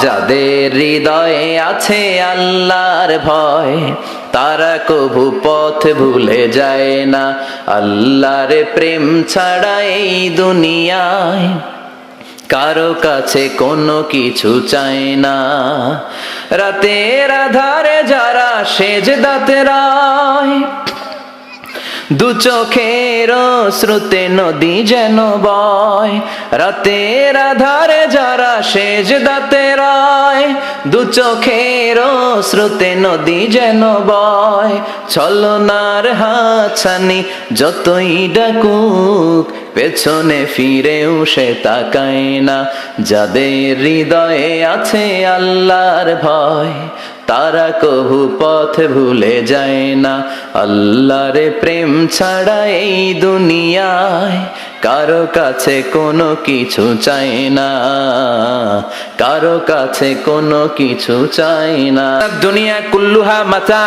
যাদের হৃদয়ে আছে আল্লাহর ভয়, তারা কভু পথ ভুলে যায় না। আল্লাহর প্রেম ছাড়া এই দুনিয়ায় কারো কাছে কোনো কিছু চায় না। রাতের আধারে যারা সেজদাতে রায়, দু চোখের শ্রুতে নদী যেন বয়। রাতের আধারে যারা সেজদাতে রায়, দু চোখের শ্রুতে নদী যেন বয়। ছলনার হাতছানি যতই ডাকুক, পেছনে ফিরেও সে তাকায় না। যাদের হৃদয়ে আছে আল্লাহর ভয়, তারা কভু পথ ভুলে যায় না। আল্লাহর প্রেম ছাড়া এই দুনিয়ায় কারো কাছে কোনো কিছু চাই না, কারো কাছে কোনো কিছু চাই না। দুনিয়া কুল্লুহা মাতা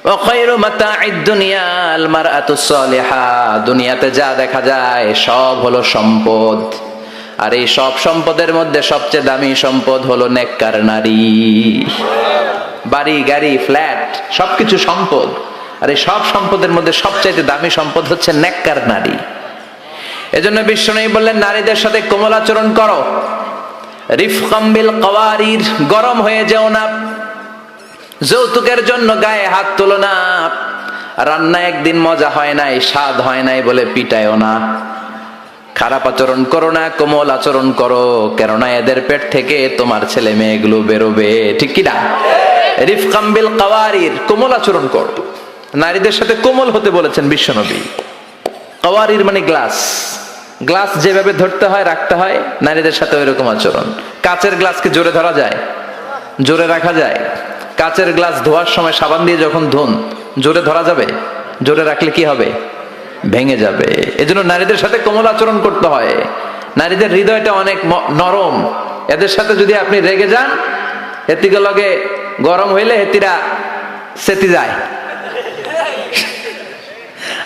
ওয়া খায়রু মাতা'আদ দুনিয়া আল মারআতুস সালিহা। দুনিয়াতে যা দেখা যায় সব হলো সম্পদ, আর এই সব সম্পদের মধ্যে সবচেয়ে দামি সম্পদ হলো নেককার নারী। বাড়ি গাড়ি ফ্ল্যাট সবকিছু সম্পদ, আর এই সব সম্পদের মধ্যে সবচেয়ে দামি সম্পদ হচ্ছে নেককার নারী। এজন্য বিশ্বনবী বললেন, নারীদের সাথে কোমল আচরণ করো। রিফকাম বিল কাওয়ারির, গরম হয়ে যেও না। যৌতুকের জন্য গায়ে হাত তোলো না। রান্না একদিন মজা হয় নাই, স্বাদ হয় নাই বলে পিটায়ও না। খারাপ আচরণ করো না, কোমল আচরণ করো, কেননা এদের পেট থেকে তোমার ছেলে মেয়েগুলো বেরোবে, ঠিক কি না? রিফকাম বিল কাওয়ারির, কোমল আচরণ করো। নারীদের সাথে কোমল হতে বলেছেন বিশ্বনবী। কাওয়ারির মানে গ্লাস, গ্লাস যেভাবে ধরতে হয় রাখতে হয়, নারীদের সাথে ওইরকম আচরণ। কাচের গ্লাসকে জোরে ধরা যায়? জোরে রাখা যায়? কাচের গ্লাস ধোয়ার সময় সাবান দিয়ে যখন ধুন, জোরে ধরা যাবে? জোরে রাখলে কি হবে? ভেঙে যাবে। এজন্য নারীদের সাথে কোমল আচরণ করতে হয়। নারীদের হৃদয়টা অনেক নরম, এদের সাথে যদি আপনি রেগে যান, হেতিকে লগে গরম হইলে হেতিরা সেতি যায়,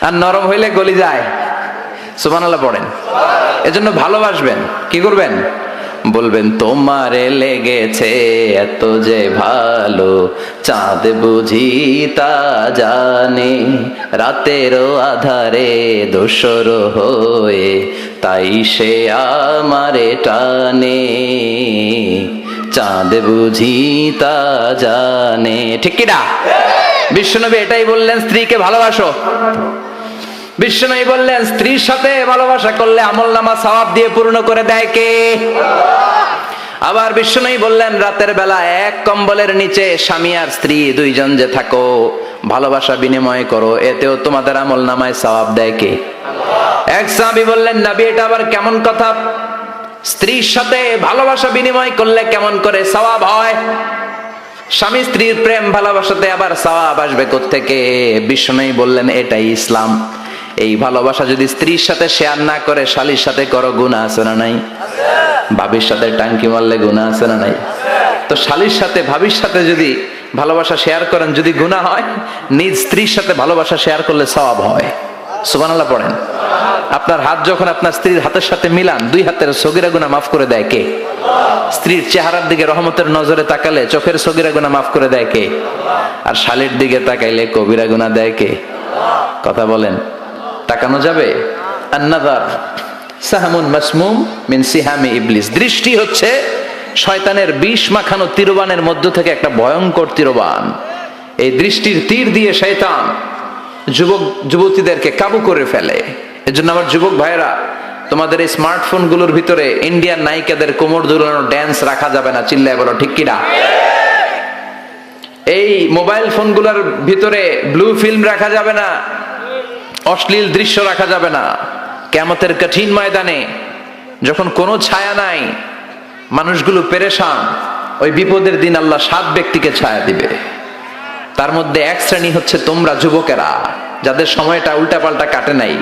আর নরম হইলে গলি যায়। সুবহানাল্লাহ পড়েন। এজন্য ভালোবাসবেন, কি করবেন? বলবেন, তোমারে লেগেছে এত যে ভালো, চাঁদ বুঝি তা জানে। রাতেরও আধারে দোসর হয়ে তাই সে আমারে টানে। চাঁদ বুঝি তা জানে, ঠিক কি না? বিশ্বনবী এটাই বললেন, স্ত্রীকে ভালোবাসো। বিশ্বনবী বললেন, স্ত্রীর সাথে ভালোবাসা করলে আমলনামা সওয়াব দিয়ে পূর্ণ করে দেয় কে? আবার বিশ্বনবী বললেন, রাতের বেলা এক কম্বলের নিচে স্বামী আর স্ত্রী দুইজন যে থাকো, ভালোবাসা বিনিময় করো, এতেও তোমাদের আমলনামায় সওয়াব দেয় কে? এক সাহাবী বললেন, নবী এটা আবার কেমন কথা? স্ত্রীর সাথে ভালোবাসা বিনিময় করলে কেমন করে সওয়াব হয়? স্বামী স্ত্রীর প্রেম ভালোবাসাতে আবার সওয়াব আসবে কোত্থেকে? বিশ্বনবী বললেন, এটাই ইসলাম। এই ভালোবাসা যদি স্ত্রীর সাথে শেয়ার না করে শালীর সাথে করো, গুনাহ আছে না নাই? ভাবির সাথে টাঙ্কি মারলে গুনাহ আছে না নাই? তো শালীর সাথে ভাবির সাথে যদি ভালোবাসা শেয়ার করেন, যদি গুনাহ হয়, নিজ স্ত্রীর সাথে ভালোবাসা শেয়ার করলে সওয়াব হয়। সুবহানাল্লাহ পড়েন। আপনার হাত যখন আপনার স্ত্রীর হাতের সাথে মিলান, দুই হাতের সগীরা গুনাহ মাফ করে দেয় কে? স্ত্রীর চেহারার দিকে রহমতের নজরে তাকালে চোখের সগীরা গুনাহ মাফ করে দেয় কে? আর শালীর দিকে তাকাইলে কবিরা গুনাহ দেয় কে? কথা বলেন, তাকানো যাবে? আন-নাযার সাহমুন মাসমুম মিন সিহামি ইবলিস। দৃষ্টি হচ্ছে শয়তানের বিষ মাখানো তীরবানের মধ্য থেকে একটা ভয়ঙ্কর তীরবান। এই দৃষ্টির তীর দিয়ে শয়তান যুবক যুবতীদেরকে কাবু করে ফেলে। এজন্য আমার যুবক ভাইয়েরা, তোমাদের এই স্মার্টফোন গুলোর ভিতরে ইন্ডিয়ান নায়িকাদের কোমর দুলানো ড্যান্স রাখা যাবে না, চিল্লায় বলো ঠিক কিনা? এই মোবাইল ফোনগুলোর ভিতরে ব্লু ফিল্ম রাখা যাবে না, অশ্লীল দৃশ্য রাখা যাবে না। কিয়ামতের কঠিন ময়দানে যখন কোনো ছায়া নাই, মানুষগুলো পেরেশান, ওই বিপদের দিন আল্লাহ 7 ব্যক্তিকে ছায়া দিবে। তার মধ্যে এক শ্রেণী হচ্ছে তোমরা যুবকেরা, যাদের সময়টা উল্টাপাল্টা কাটে নাই,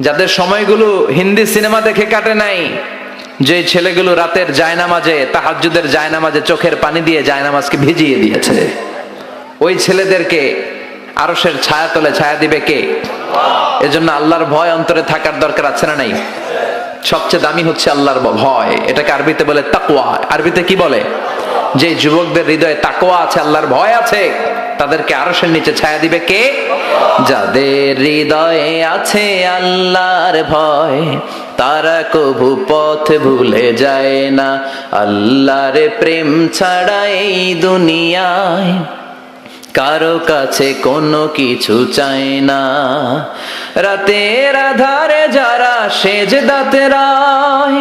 যাদের সময়গুলো হিন্দি সিনেমা দেখে কাটে নাই, যে ছেলেগুলো রাতের জায়নামাজে, তাহাজ্জুদের জায়নামাজে চোখের পানি দিয়ে জায়নামাজকে ভিজিয়ে দিয়েছে, ওই ছেলেদেরকে আরশের ছায়া তলে ছায়া দিবে কে? এজন্য আল্লাহর ভয় অন্তরে থাকার দরকার আছে না নাই? সবচেয়ে দামি হচ্ছে আল্লাহর ভয়। এটাকে আরবিতে বলে তাকওয়া। আরবিতে কি বলে? যে যুবকদের হৃদয়ে তাকওয়া আছে, আল্লাহর ভয় আছে, তাদেরকে আরশের নিচে ছায়া দিবে কে? যাদের হৃদয়ে আছে আল্লাহর ভয়, তারা কভু পথ ভুলে যায় না। আল্লাহর প্রেম ছাড়া এই দুনিয়ায় কারো কাছে কোনো কিছু চায় না। রাতের আধারে যারা সেজদাতে রায়,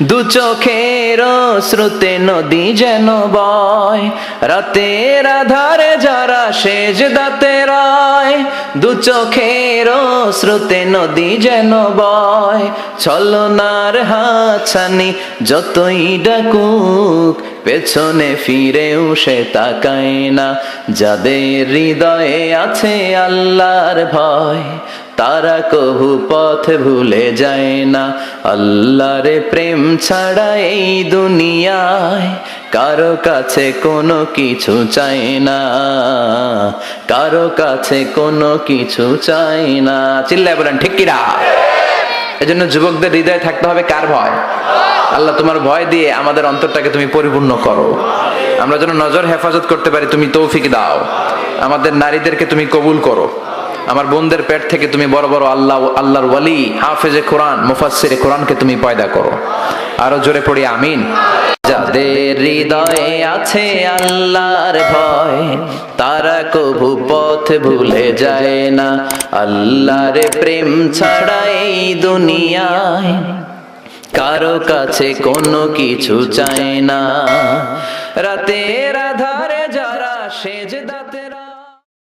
দু চোখের শ্রুতে নদী যেন বয়। রাতের আধারে যারা সেজদাতে রায়, দু চোখের শ্রুতে নদী যেন বয়। ছলনার হাতছানি যতই ডাকুক, পেছনে ফিরেও সে তাকায় না। যাদের হৃদয়ে আছে আল্লাহর ভয়, তারা কভু পথ ভুলে যায় না। আল্লাহর প্রেম ছাড়া এই দুনিয়ায় কারো কাছে কোনো কিছু চাই না, কারো কাছে কোনো কিছু চাই না। চিল্লায় বলেন ঠিক কিনা? এজন্য যুবকদের হৃদয়ে থাকতে হবে কার ভয়? আল্লাহ, তোমার ভয় দিয়ে আমাদের অন্তরটাকে তুমি পরিপূর্ণ করো। আমরা যেন নজর হেফাজত করতে পারি, তুমি তৌফিক দাও। আমাদের নারীদেরকে তুমি কবুল করো। আমার বোনদের পেট থেকে তুমি বড় বড় আল্লাহর ওয়ালি, হাফেজে কোরআন, মুফাসসিরে কোরআনকে তুমি পয়দা করো। আরো জোরে পড়ি আমিন। যাদের হৃদয়ে আছে আল্লাহর ভয়, তারা কভু পথ ভুলে যায় না। আল্লাহর প্রেম ছাড়া এই দুনিয়ায় কারো কাছে কোনো কিছু চায় না। রাতের আধারে